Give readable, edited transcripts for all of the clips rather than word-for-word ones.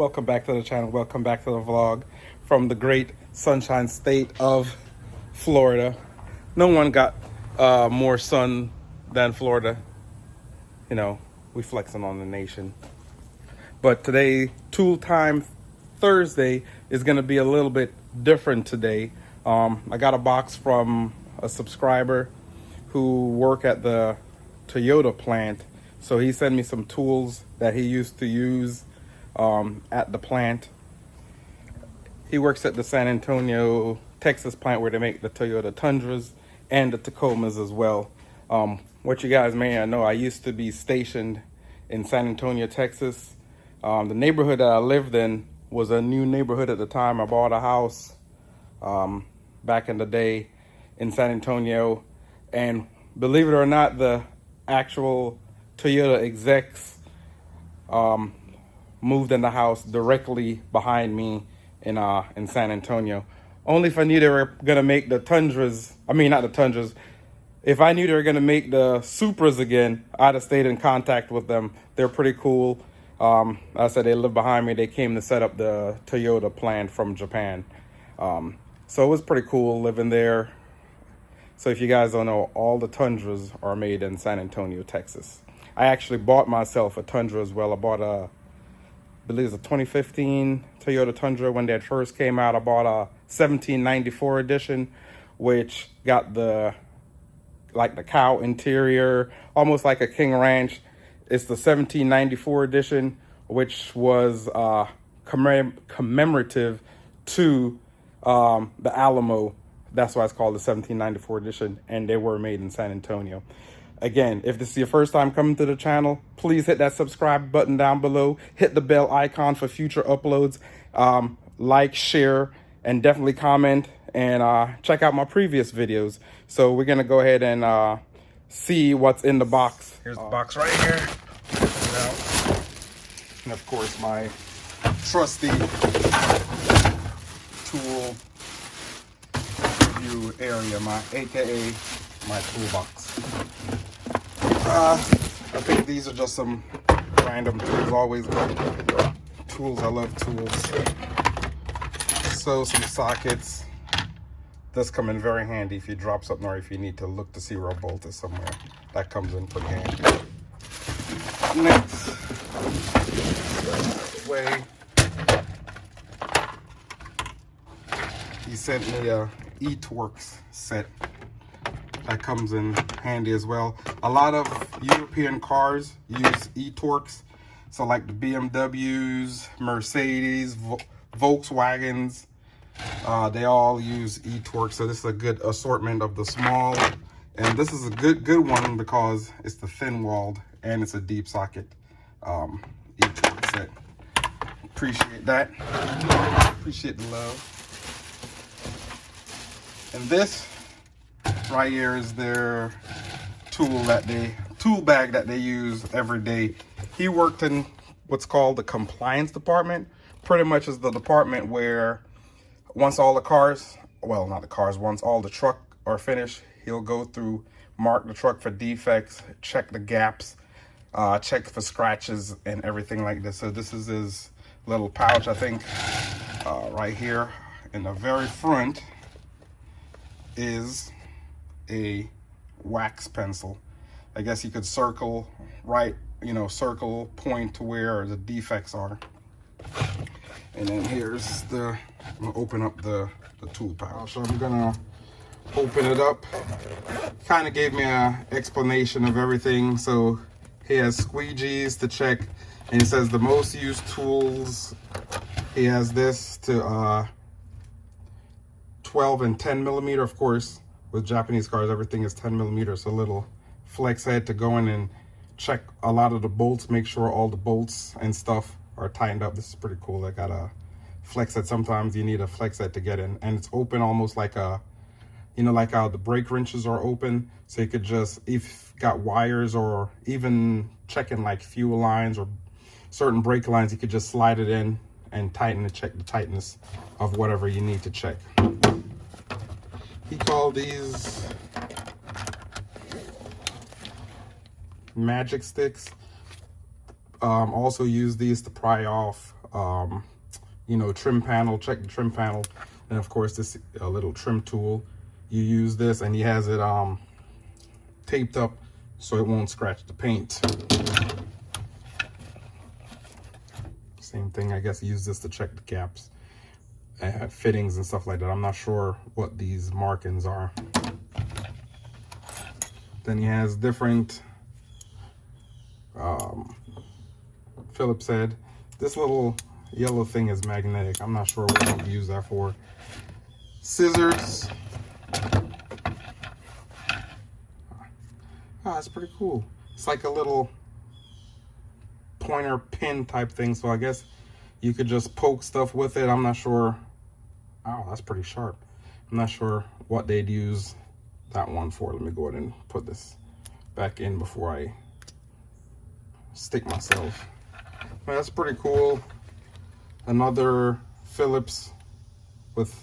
Welcome back to the channel. Welcome back to the vlog from the great sunshine state of Florida. No one got more sun than Florida. You know, we flexing on the nation. But today, Tool Time Thursday is going to be a little bit different today. I got a box from a subscriber who work at the Toyota plant. So he sent me some tools that he used to use at the plant. He works at the San Antonio, Texas plant where they make the Toyota Tundras and the Tacomas as well. What you guys may know, I used to be stationed in San Antonio, Texas. The neighborhood that I lived in was a new neighborhood at the time. I bought a house back in the day in San Antonio, and believe it or not, the actual Toyota execs moved in the house directly behind me in San Antonio. Only if I knew they were gonna make the Tundras, I mean not the Tundras, if I knew they were gonna make the Supras again, I'd have stayed in contact with them. They're pretty cool. I said they live behind me. They came to set up the Toyota plant from Japan. So it was pretty cool living there. So if you guys don't know, all the Tundras are made in San Antonio, Texas. I actually bought myself a Tundra as well. I bought I believe it's a 2015 Toyota Tundra. When that first came out, I bought a 1794 edition, which got the cow interior, almost like a King Ranch. It's the 1794 edition, which was commemorative to the Alamo. That's why it's called the 1794 edition, and they were made in San Antonio. Again, if this is your first time coming to the channel, please hit that subscribe button down below. Hit the bell icon for future uploads. Like, share, and definitely comment, and check out my previous videos. So we're gonna go ahead and see what's in the box. Here's the box right here. And of course, my trusty tool view area, aka my toolbox. I think these are just some random tools. Always good tools. I love tools. So some sockets. This come in very handy if you drop something or if you need to look to see where a bolt is somewhere. That comes in pretty handy. Next, way, he sent me a E-Torx set. That comes in handy as well. A lot of European cars use E-Torx. So like the BMWs, Mercedes, Volkswagens, they all use E-Torx. So this is a good assortment of the small. And this is a good one because it's the thin-walled and it's a deep socket E-Torx set. Appreciate that. Appreciate the love. And this right here is their tool bag that they use every day. He worked in what's called the compliance department. Pretty much is the department where once all the cars, well, not the cars, once all the truck are finished, he'll go through, mark the truck for defects, check the gaps, check for scratches and everything like this. So this is his little pouch, I think, right here in the very front is a wax pencil. I guess you could circle circle point to where the defects are. And then here's I'm gonna open up the tool pouch. So I'm gonna open it up. Kind of gave me an explanation of everything. So he has squeegees to check, and he says the most used tools, he has this to 12 and 10 millimeter. Of course, with Japanese cars, everything is 10 millimeters. So a little flex head to go in and check a lot of the bolts, make sure all the bolts and stuff are tightened up. This is pretty cool. I got a flex head. Sometimes you need a flex head to get in, and it's open almost like like how the brake wrenches are open. So you could just, if got wires or even checking like fuel lines or certain brake lines, you could just slide it in and tighten to check the tightness of whatever you need to check. He called these magic sticks. Also use these to pry off you know, trim panel, check the trim panel. And of course, this little trim tool. You use this, and he has it taped up so it won't scratch the paint. Same thing, I guess, use this to check the gaps, fittings and stuff like that. I'm not sure what these markings are. Then he has different Phillips head. This little yellow thing is magnetic. I'm not sure what to use that for. Scissors. Oh, that's pretty cool. It's like a little pointer pin type thing, so I guess you could just poke stuff with it. I'm not sure. Oh, that's pretty sharp. I'm not sure what they'd use that one for. Let me go ahead and put this back in before I stick myself. But that's pretty cool. Another Phillips with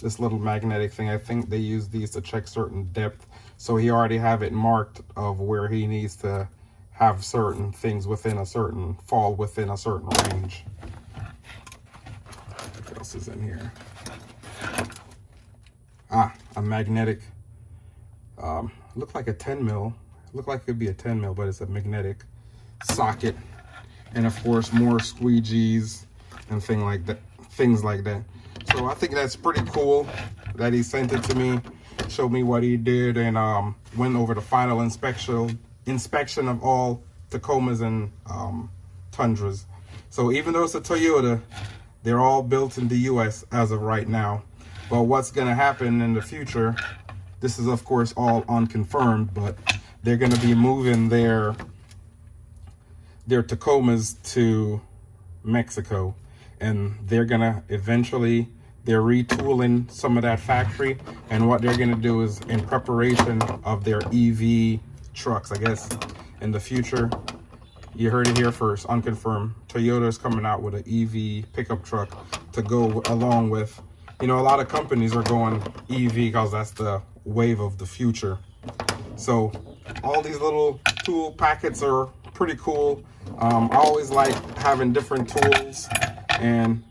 this little magnetic thing. I think they use these to check certain depth, so he already have it marked of where he needs to have certain things within a certain, fall within a certain range. What else is in here? A magnetic, look like a 10 mil. Look like it could be a 10 mil, but it's a magnetic socket. And of course, more squeegees and things like that. So I think that's pretty cool that he sent it to me, showed me what he did, and went over the final inspection of all Tacomas and Tundras. So even though it's a Toyota, they're all built in the US as of right now. But what's going to happen in the future, this is of course all unconfirmed, but they're going to be moving their Tacomas to Mexico, and they're going to eventually, they're retooling some of that factory, and what they're going to do is, in preparation of their EV trucks, I guess in the future, you heard it here first, unconfirmed, Toyota's coming out with an EV pickup truck to go along with, you know, a lot of companies are going EV because that's the wave of the future. So all these little tool packets are pretty cool. I always like having different tools, and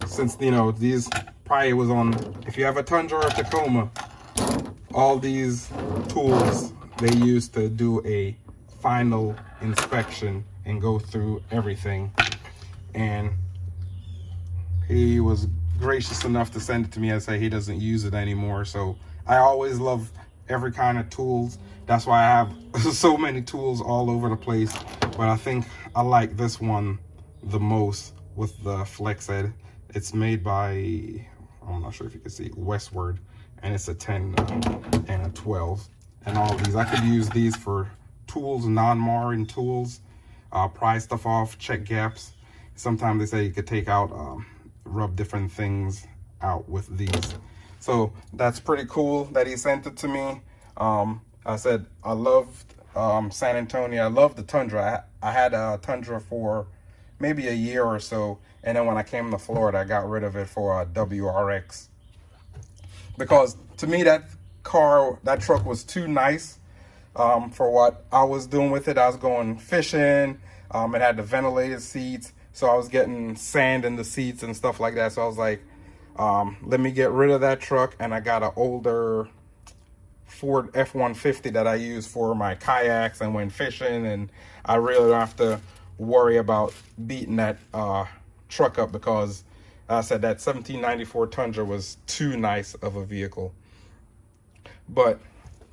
since, you know, these probably was on, if you have a Tundra or a Tacoma, all these tools they use to do a final inspection and go through everything. And he was gracious enough to send it to me and say he doesn't use it anymore. So I always love every kind of tools. That's why I have so many tools all over the place. But I think I like this one the most with the flex head. It's made by, I'm not sure if you can see, Westward, and it's a 10 and a 12. And all of these, I could use these for tools, non-marring tools, pry stuff off, check gaps. Sometimes they say you could take out, rub different things out with these. So that's pretty cool that he sent it to me. I said I loved San Antonio. I love the Tundra. I had a Tundra for maybe a year or so, and then when I came to Florida, I got rid of it for a WRX, because to me that truck was too nice for what I was doing with it. I was going fishing. It had the ventilated seats, so I was getting sand in the seats and stuff like that. So I was like, let me get rid of that truck, and I got an older Ford F-150 that I use for my kayaks and when fishing, and I really don't have to worry about beating that truck up, because I said that 1794 Tundra was too nice of a vehicle. But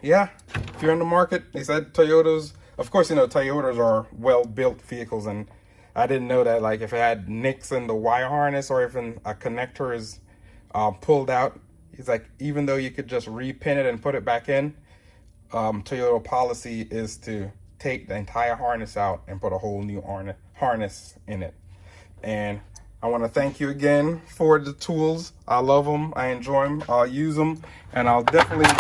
yeah, if you're in the market, they said Toyotas, of course, you know, Toyotas are well-built vehicles, and I didn't know that, like, if it had nicks in the wire harness or if a connector is pulled out, he's like, even though you could just repin it and put it back in, Toyota policy is to take the entire harness out and put a whole new harness in it. And I want to thank you again for the tools. I love them. I enjoy them. I'll use them, and I'll definitely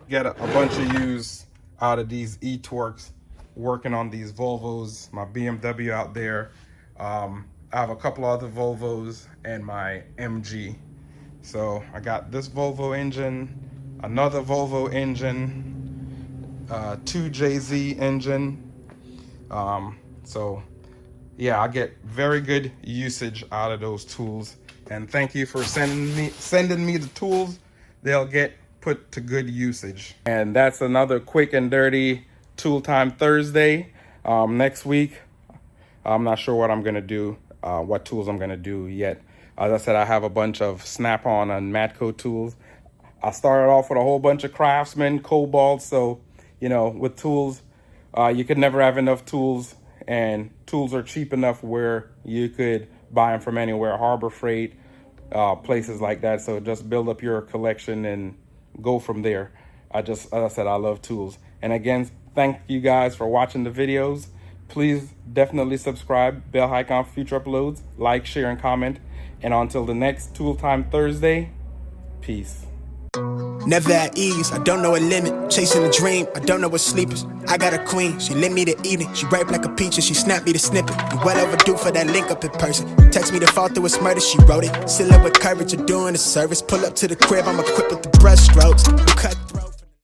get a bunch of use out of these e-torques working on these Volvos, my BMW out there. I have a couple other Volvos and my MG. So I got this Volvo engine, another Volvo engine, 2JZ engine. So yeah, I get very good usage out of those tools. And thank you for sending me the tools. They'll get put to good usage. And that's another quick and dirty Tool Time Thursday. Next week, I'm not sure what I'm gonna do, what tools I'm gonna do yet. As I said, I have a bunch of Snap-on and Matco tools. I started off with a whole bunch of Craftsman, Cobalt. So, you know, with tools, you could never have enough tools, and tools are cheap enough where you could buy them from anywhere, Harbor Freight, places like that. So just build up your collection and go from there. As I said, I love tools. And again, thank you guys for watching the videos. Please definitely subscribe, bell icon for future uploads, like, share, and comment. And until the next Tool Time Thursday, peace. Never at ease, I don't know a limit. Chasing a dream, I don't know what sleep is. I got a queen, she lit me the evening. She ripe like a peach and she snapped me the snippet. You well overdue for that link up in person. Text me to fall through its murder, she wrote it. Still up with courage of doing a service. Pull up to the crib, I'm equipped with the brush strokes. Cutthroat.